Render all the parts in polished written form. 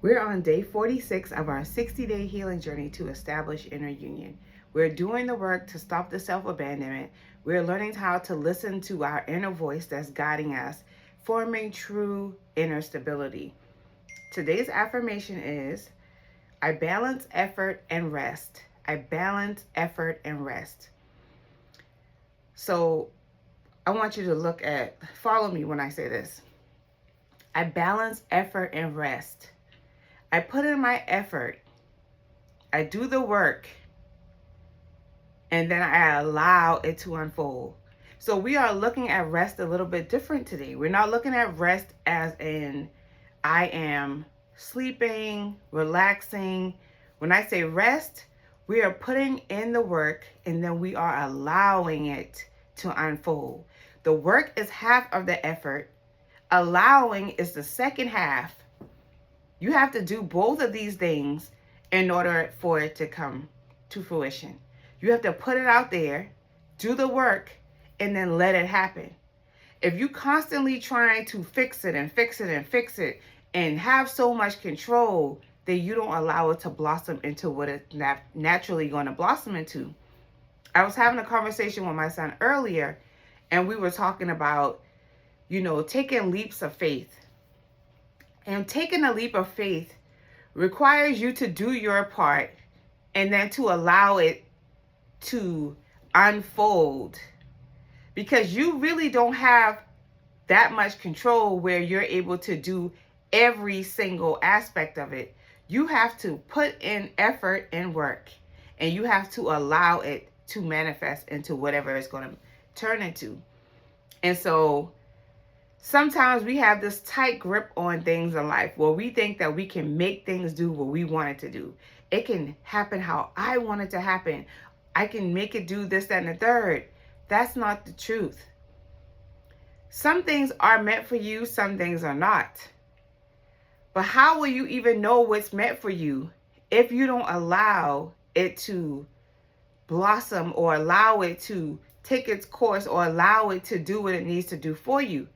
We're on day 46 of our 60-day healing journey to establish inner union. We're doing the work to stop the self-abandonment. We're learning how to listen to our inner voice that's guiding us, forming true inner stability. Today's affirmation is, I balance effort and rest. I balance effort and rest. So I want you to follow me when I say this. I balance effort and rest. I put in my effort, I do the work, and then I allow it to unfold. So we are looking at rest a little bit different today. We're not looking at rest as in I am sleeping, relaxing. When I say rest, we are putting in the work and then we are allowing it to unfold. The work is half of the effort. Allowing is the second half. You have to do both of these things in order for it to come to fruition. You have to put it out there, do the work, and then let it happen. If you constantly trying to fix it and fix it and fix it and have so much control, then you don't allow it to blossom into what it's naturally going to blossom into. I was having a conversation with my son earlier, and we were talking about, taking leaps of faith. And taking a leap of faith requires you to do your part and then to allow it to unfold, because you really don't have that much control where you're able to do every single aspect of it. You have to put in effort and work, and you have to allow it to manifest into whatever it's going to turn into. And so sometimes we have this tight grip on things in life where we think that we can make things do what we want it to do. It can happen how I want it to happen. I can make it do this, that, and the third. That's not the truth. Some things are meant for you, some things are not. But how will you even know what's meant for you if you don't allow it to blossom or allow it to take its course or allow it to do what it needs to do for you?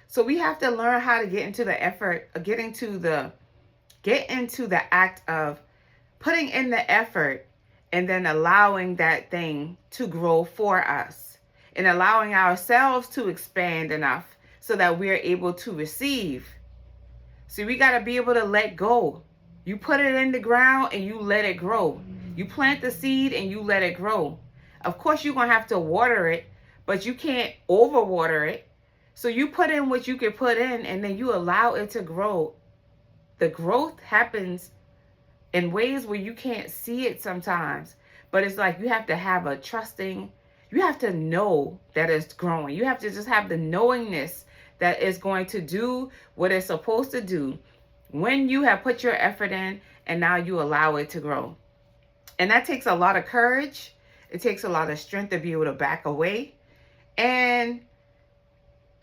So we have to learn how to get into the effort, get into the act of putting in the effort and then allowing that thing to grow for us and allowing ourselves to expand enough so that we are able to receive. See, we got to be able to let go. You put it in the ground and you let it grow. You plant the seed and you let it grow. Of course, you're going to have to water it, but you can't overwater it. So you put in what you can put in and then you allow it to grow. The growth happens in ways where you can't see it sometimes. But it's like you have to have you have to know that it's growing. You have to just have the knowingness that it's going to do what it's supposed to do when you have put your effort in and now you allow it to grow. And that takes a lot of courage. It takes a lot of strength to be able to back away. And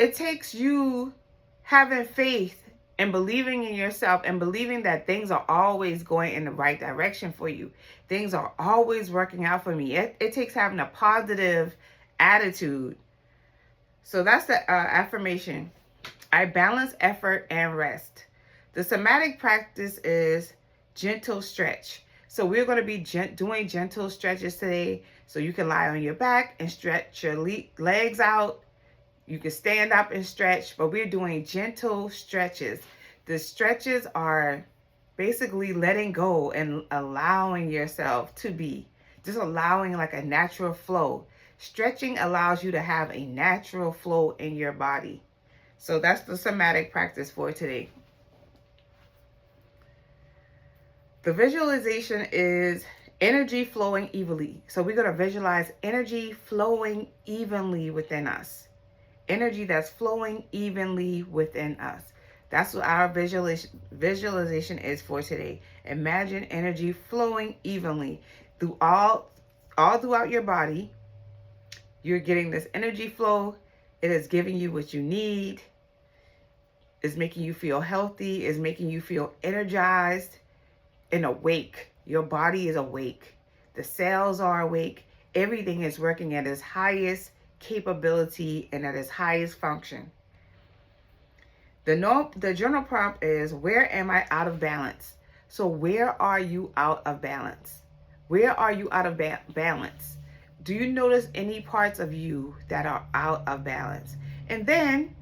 it takes you having faith and believing in yourself and believing that things are always going in the right direction for you. Things are always working out for me. It takes having a positive attitude. So that's the affirmation. I balance effort and rest. The somatic practice is gentle stretch. So we're going to be doing gentle stretches today. So you can lie on your back and stretch your legs out. You can stand up and stretch, but we're doing gentle stretches. The stretches are basically letting go and allowing yourself to be, just allowing like a natural flow. Stretching allows you to have a natural flow in your body. So that's the somatic practice for today. The visualization is energy flowing evenly. So we're going to visualize energy flowing evenly within us. Energy that's flowing evenly within us. That's what our visualization is for today. Imagine energy flowing evenly through all throughout your body. You're getting this energy flow. It is giving you what you need. It's making you feel healthy. It's making you feel energized and awake. Your body is awake. The cells are awake. Everything is working at its highest capability and at its highest function. The journal prompt is, where am I out of balance? So where are you out of balance? Where are you out of balance? Do you notice any parts of you that are out of balance? And then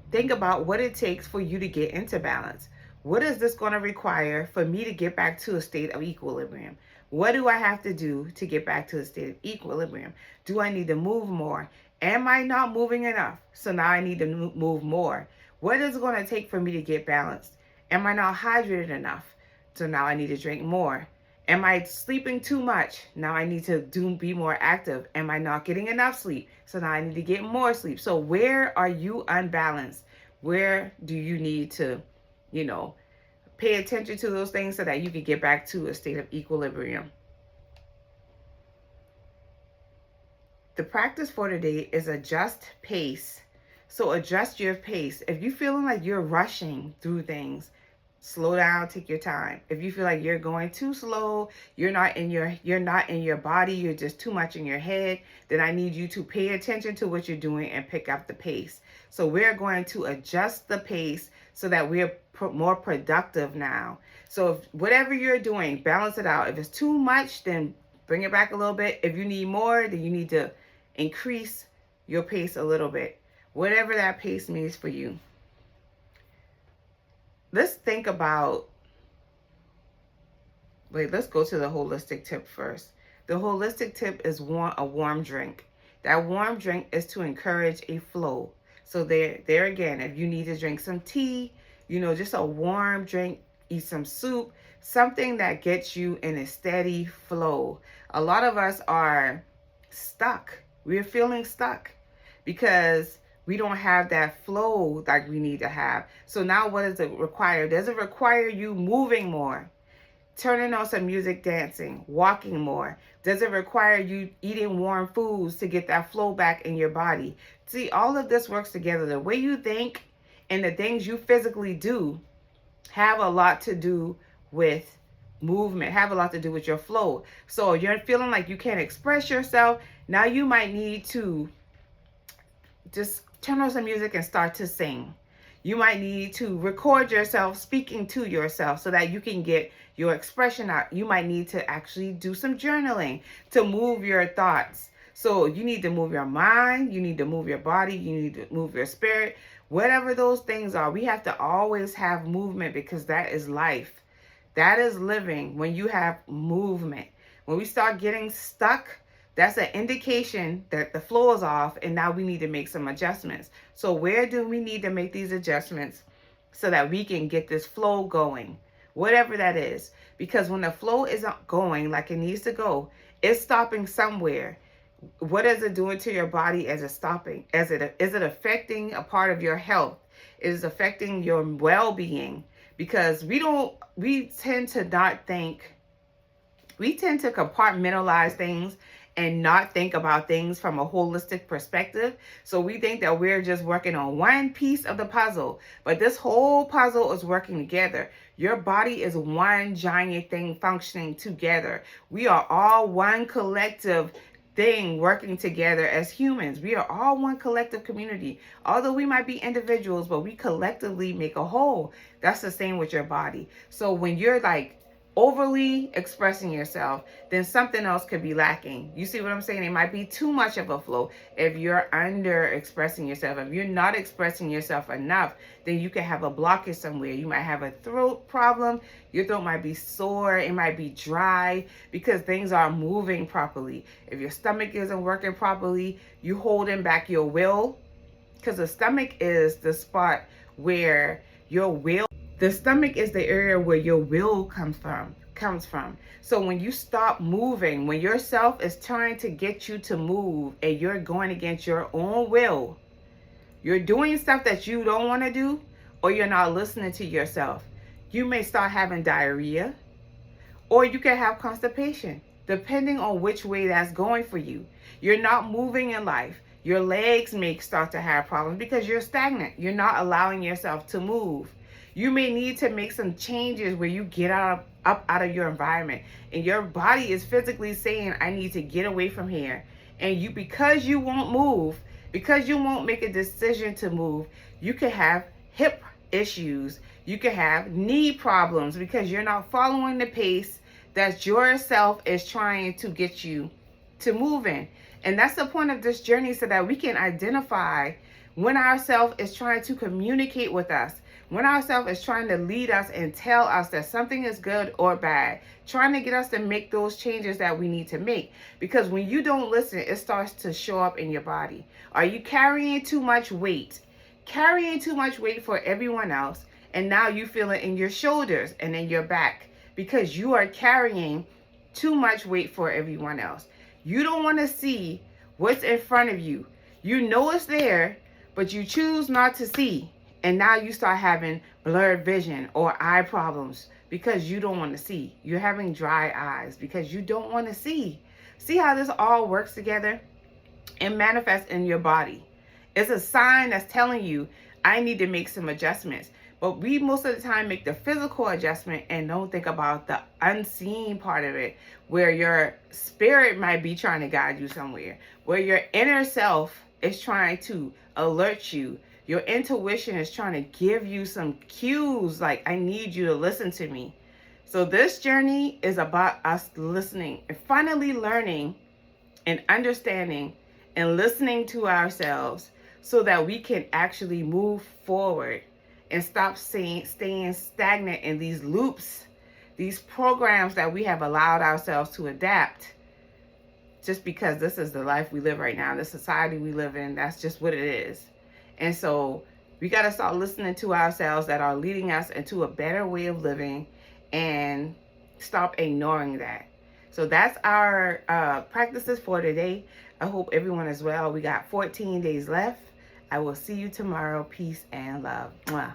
think about what it takes for you to get into balance. What is this going to require for me to get back to a state of equilibrium? What do I have to do to get back to a state of equilibrium? Do I need to move more? Am I not moving enough? So now I need to move more. What is it going to take for me to get balanced? Am I not hydrated enough? So now I need to drink more. Am I sleeping too much? Now I need to be more active. Am I not getting enough sleep? So now I need to get more sleep. So where are you unbalanced? Where do you need to, pay attention to those things so that you can get back to a state of equilibrium? The practice for today is adjust pace. So adjust your pace. If you're feeling like you're rushing through things, slow down, take your time. If you feel like you're going too slow, you're not in your body, you're just too much in your head, then I need you to pay attention to what you're doing and pick up the pace. So we're going to adjust the pace so that we're more productive now. So if whatever you're doing, balance it out. If it's too much, then bring it back a little bit. If you need more, then you need to increase your pace a little bit. Whatever that pace means for you. Let's think about, let's go to the holistic tip first. The holistic tip is a warm drink. That warm drink is to encourage a flow. So there again, if you need to drink some tea, just a warm drink, eat some soup, something that gets you in a steady flow. A lot of us are stuck. We're feeling stuck because we don't have that flow like we need to have. So now what does it require? Does it require you moving more? Turning on some music, dancing, walking more? Does it require you eating warm foods to get that flow back in your body? See, all of this works together. The way you think and the things you physically do have a lot to do with movement, have a lot to do with your flow. So you're feeling like you can't express yourself. Now you might need to just turn on some music and start to sing. You might need to record yourself speaking to yourself so that you can get your expression out. You might need to actually do some journaling to move your thoughts. So you need to move your mind, you need to move your body, you need to move your spirit. Whatever those things are, we have to always have movement because that is life. That is living when you have movement. When we start getting stuck, that's an indication that the flow is off and now we need to make some adjustments. So where do we need to make these adjustments so that we can get this flow going? Whatever that is. Because when the flow isn't going like it needs to go, it's stopping somewhere. What is it doing to your body as it's stopping? Is it affecting a part of your health? Is it affecting your well-being? Because we tend to compartmentalize things and not think about things from a holistic perspective. So we think that we're just working on one piece of the puzzle, but this whole puzzle is working together. Your body is one giant thing functioning together. We are all one collective thing working together as humans. We are all one collective community. Although we might be individuals, but we collectively make a whole. That's the same with your body. So when you're overly expressing yourself, then something else could be lacking. You see what I'm saying? It might be too much of a flow if you're under expressing yourself. If you're not expressing yourself enough, then you could have a blockage somewhere. You might have a throat problem. Your throat might be sore. It might be dry because things aren't moving properly. If your stomach isn't working properly, you holding back your will, because the stomach is the spot where your will, the stomach is the area where your will comes from. So when you stop moving, when yourself is trying to get you to move and you're going against your own will, you're doing stuff that you don't want to do, or you're not listening to yourself, you may start having diarrhea, or you can have constipation, depending on which way that's going for you. You're not moving in life. Your legs may start to have problems because you're stagnant. You're not allowing yourself to move. You may need to make some changes where you get up out of your environment and your body is physically saying, I need to get away from here. And because you won't move, because you won't make a decision to move, you can have hip issues. You can have knee problems because you're not following the pace that yourself is trying to get you to move in. And that's the point of this journey, so that we can identify when ourself is trying to communicate with us, when ourself is trying to lead us and tell us that something is good or bad, trying to get us to make those changes that we need to make. Because when you don't listen, it starts to show up in your body. Are you carrying too much weight? Carrying too much weight for everyone else, and now you feel it in your shoulders and in your back because you are carrying too much weight for everyone else. You don't want to see what's in front of you. You know it's there, but you choose not to see. And now you start having blurred vision or eye problems because you don't want to see. You're having dry eyes because you don't want to see. See how this all works together? It manifests in your body. It's a sign that's telling you, I need to make some adjustments. But we most of the time make the physical adjustment and don't think about the unseen part of it, where your spirit might be trying to guide you somewhere, where your inner self is trying to alert you. Your intuition is trying to give you some cues like, I need you to listen to me. So this journey is about us listening and finally learning and understanding and listening to ourselves so that we can actually move forward and stop staying stagnant in these loops, these programs that we have allowed ourselves to adapt just because this is the life we live right now, the society we live in. That's just what it is. And so we got to start listening to ourselves that are leading us into a better way of living and stop ignoring that. So that's our practices for today. I hope everyone is well. We got 14 days left. I will see you tomorrow. Peace and love. Mwah.